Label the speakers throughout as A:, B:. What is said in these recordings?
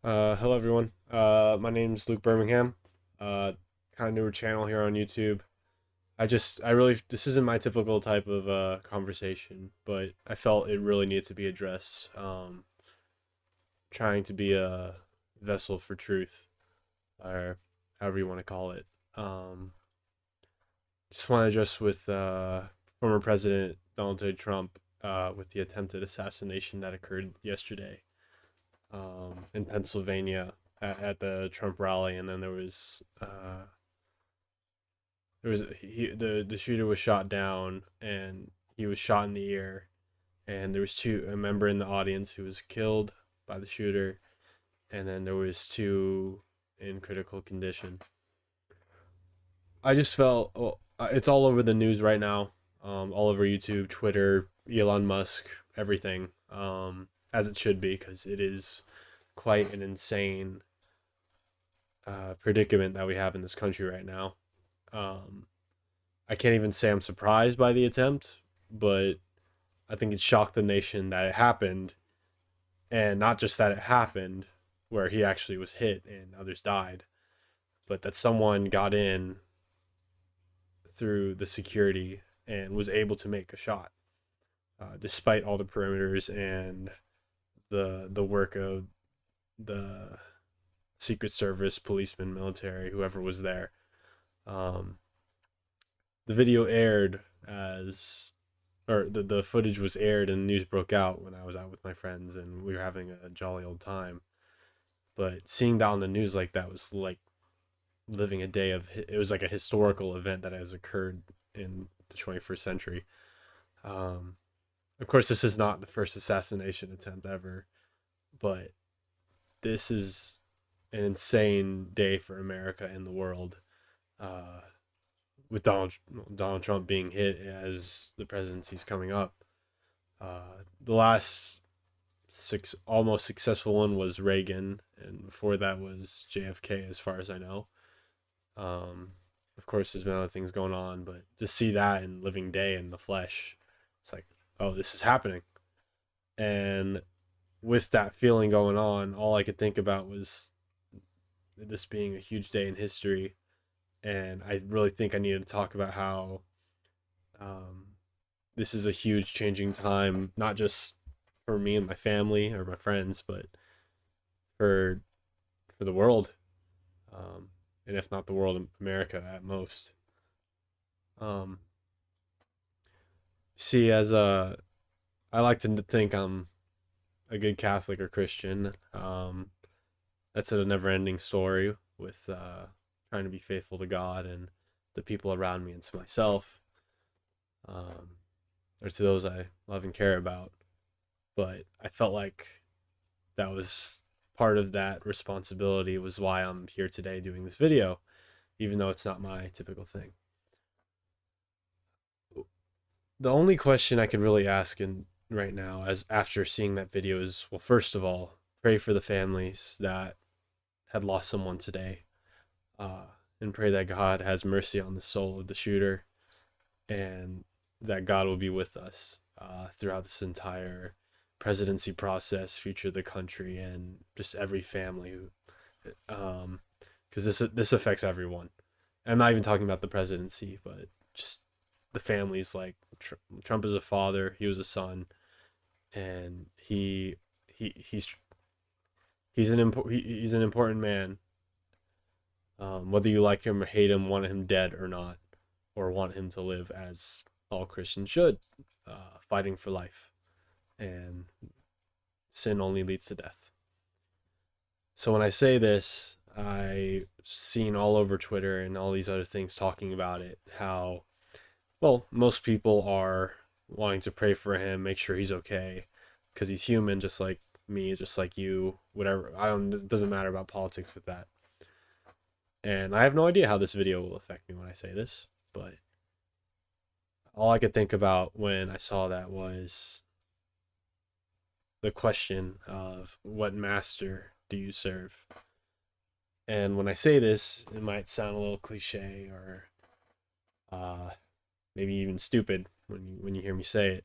A: Hello everyone. My name's Luke Birmingham. Kind of newer channel here on YouTube. This isn't my typical type of conversation, but I felt it really needed to be addressed. Trying to be a vessel for truth, or however you want to call it. Just want to address with former President Donald J. Trump with the attempted assassination that occurred yesterday in Pennsylvania at the Trump rally, and then the shooter was shot down, and he was shot in the ear, and there was a member in the audience who was killed by the shooter, and then there was two in critical condition. I just felt it's all over the news right now, all over YouTube, Twitter, Elon Musk, everything, as it should be, because it is quite an insane predicament that we have in this country right now. Um, I can't even say I'm surprised by the attempt, but I think it shocked the nation that it happened, and not just that it happened, where he actually was hit and others died, but that someone got in through the security and was able to make a shot, despite all the perimeters and the work of the Secret Service, policemen, military, whoever was there. Um, the video aired as, or the footage was aired and the news broke out when I was out with my friends and we were having a jolly old time. But seeing that on the news like that was like living a day of, it was like a historical event that has occurred in the 21st century. Um, of course, this is not the first assassination attempt ever, but this is an insane day for America and the world. Uh, with Donald Trump being hit as the presidency's coming up. The last six almost successful one was Reagan, and before that was JFK, as far as I know. Um, of course, there's been other things going on, but to see that in living day in the flesh, it's like, oh, this is happening. And with that feeling going on, all I could think about was this being a huge day in history, and I really think I needed to talk about how um, this is a huge changing time, not just for me and my family or my friends, but for the world, um, and if not the world, America at most. Um, See, I like to think I'm a good Catholic or Christian. That's a never-ending story with trying to be faithful to God and the people around me and to myself, um, or to those I love and care about. But I felt like that was part of that responsibility, was why I'm here today doing this video, even though it's not my typical thing. The only question I could really ask in right now, as after seeing that video, is, well, first of all, pray for the families that had lost someone today, uh, and pray that God has mercy on the soul of the shooter, and that God will be with us throughout this entire presidency process, future of the country, and just every family who, because this affects everyone. I'm not even talking about the presidency, but just the families. Like Trump is a father, he was a son, and he's he's an important man. Whether you like him or hate him, want him dead or not, or want him to live, as all Christians should, fighting for life, and sin only leads to death. So when I say this, I've seen all over Twitter and all these other things talking about it, how, well, most people are wanting to pray for him, make sure he's okay, because he's human, just like me, just like you, whatever. I don't. It doesn't matter about politics with that. And I have no idea how this video will affect me when I say this, but all I could think about when I saw that was the question of, what master do you serve? And when I say this, it might sound a little cliche, or uh, maybe even stupid when you hear me say it.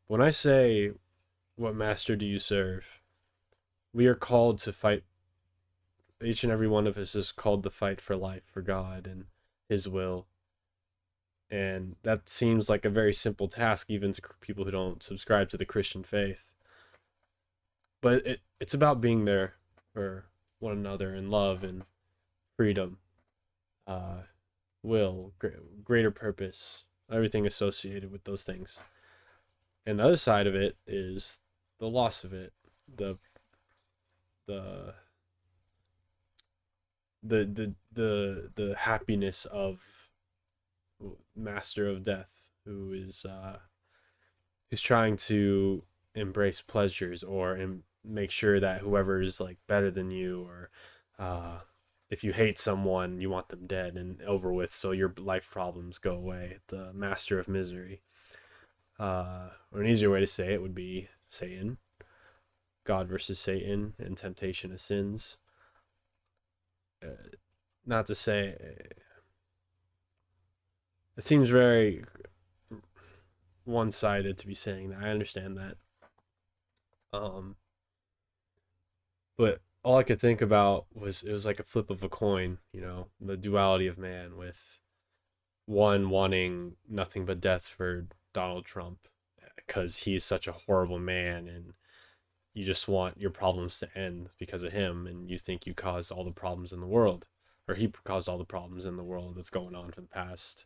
A: When I say, what master do you serve? We are called to fight each and every one of us is called to fight for life, for God and His will. And that seems like a very simple task, even to people who don't subscribe to the Christian faith. But it's about being there for one another in love and freedom, uh, will, greater purpose, everything associated with those things. And the other side of it is the loss of it, the the the happiness of master of death who's trying to embrace pleasures or make sure that whoever is like better than you, or uh, if you hate someone you want them dead and over with so your life problems go away, the master of misery. Or an easier way to say it would be Satan, God versus Satan, and temptation of sins. Not to say it seems very one-sided to be saying that. I understand that. Um, but all I could think about was it was like a flip of a coin, the duality of man, with one wanting nothing but death for Donald Trump because he's such a horrible man, and you just want your problems to end because of him, and you think you caused all the problems in the world, or he caused all the problems in the world that's going on for the past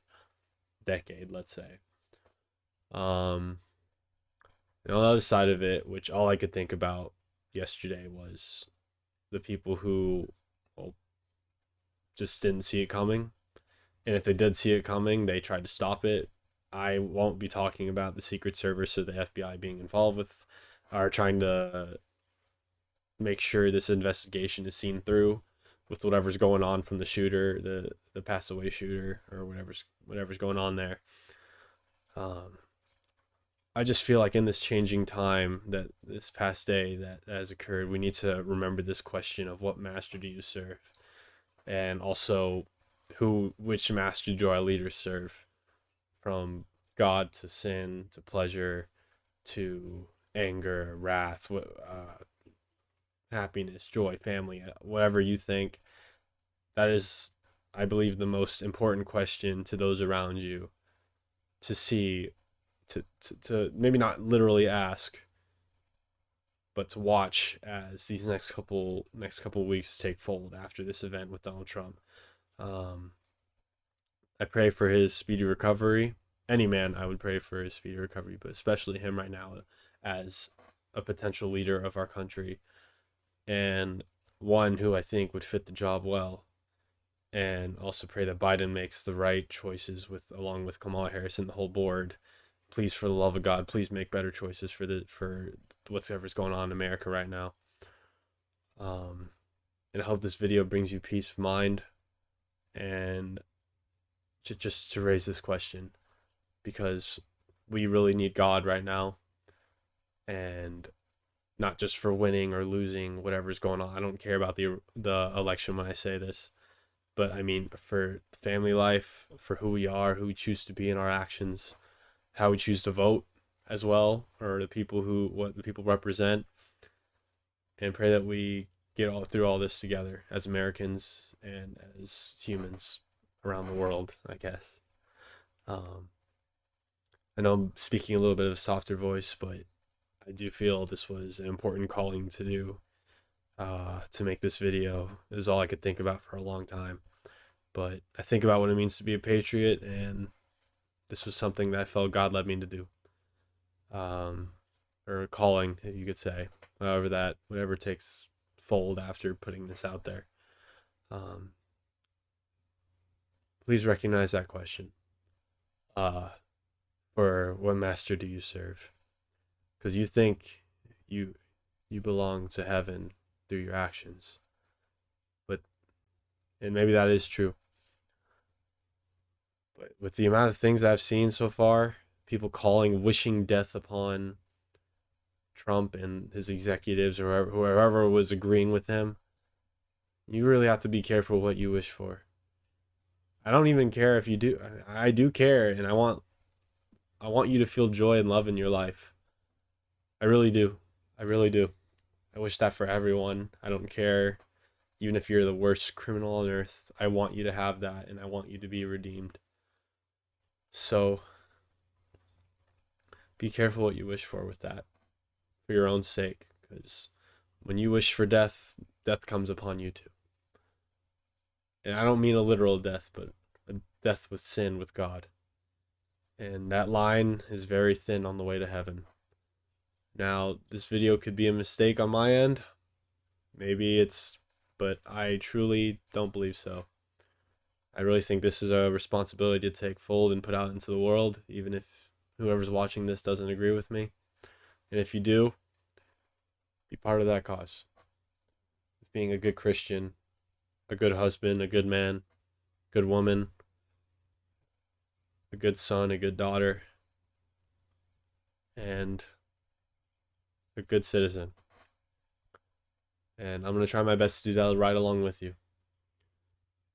A: decade, let's say. Um, and on the other side of it, which all I could think about yesterday was the people who, well, just didn't see it coming. And if they did see it coming, they tried to stop it. I won't be talking about the Secret Service or the FBI being involved with, or trying to make sure this investigation is seen through with whatever's going on from the shooter, the passed away shooter, or whatever's going on there. I just feel like in this changing time, that this past day that has occurred, we need to remember this question of what master do you serve, and also which master do our leaders serve, from God to sin to pleasure to anger, wrath, happiness, joy, family, whatever you think. That is, I believe, the most important question to those around you to see, to maybe not literally ask, but to watch as these next couple weeks take fold after this event with Donald Trump. I pray for his speedy recovery. Any man, I would pray for his speedy recovery, but especially him right now as a potential leader of our country, and one who I think would fit the job well. And also pray that Biden makes the right choices along with Kamala Harris and the whole board. Please, for the love of God, please make better choices for whatever's going on in America right now. And I hope this video brings you peace of mind, and just to raise this question, because we really need God right now, and not just for winning or losing whatever's going on. I don't care about the election when I say this, but I mean for family life, for who we are, who we choose to be in our actions, how we choose to vote as well, or what the people represent, and pray that we get through all this together as Americans and as humans around the world, I guess. I know I'm speaking a little bit of a softer voice, but I do feel this was an important calling to do. To make this video is all I could think about for a long time. But I think about what it means to be a patriot, and this was something that I felt God led me to do. Or a calling, you could say. Whatever takes fold after putting this out there. Please recognize that question. For what master do you serve? Because you think you belong to heaven through your actions. And maybe that is true. But with the amount of things I've seen so far, people wishing death upon Trump and his executives, or whoever was agreeing with him, you really have to be careful what you wish for. I don't even care if you do. I do care, and I want you to feel joy and love in your life. I really do. I really do. I wish that for everyone. I don't care Even if you're the worst criminal on earth, I want you to have that and I want you to be redeemed. So be careful what you wish for with that, for your own sake, because when you wish for death, death comes upon you too. And I don't mean a literal death, but a death with sin with God. And that line is very thin on the way to heaven. Now, this video could be a mistake on my end. Maybe it's, but I truly don't believe so. I really think this is a responsibility to take full and put out into the world, even if whoever's watching this doesn't agree with me. And if you do, be part of that cause. Being a good Christian, a good husband, a good man, good woman, a good son, a good daughter, and a good citizen. And I'm going to try my best to do that right along with you.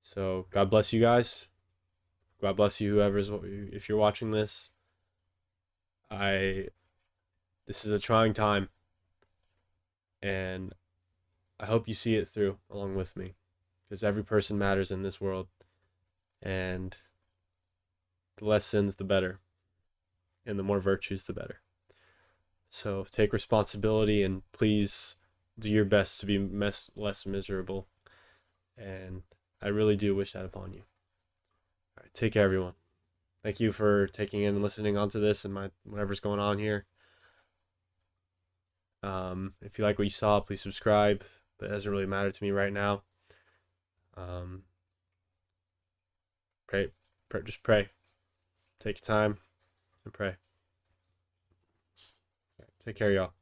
A: So God bless you guys. God bless you, if you're watching this. This is a trying time, and I hope you see it through along with me, because every person matters in this world, and the less sins, the better, and the more virtues, the better. So take responsibility and please do your best to be less miserable, and I really do wish that upon you. All right, take care, everyone. Thank you for taking in and listening onto this and whatever's going on here. If you like what you saw, please subscribe, but it doesn't really matter to me right now. Just pray. Take your time and pray. Take care, y'all.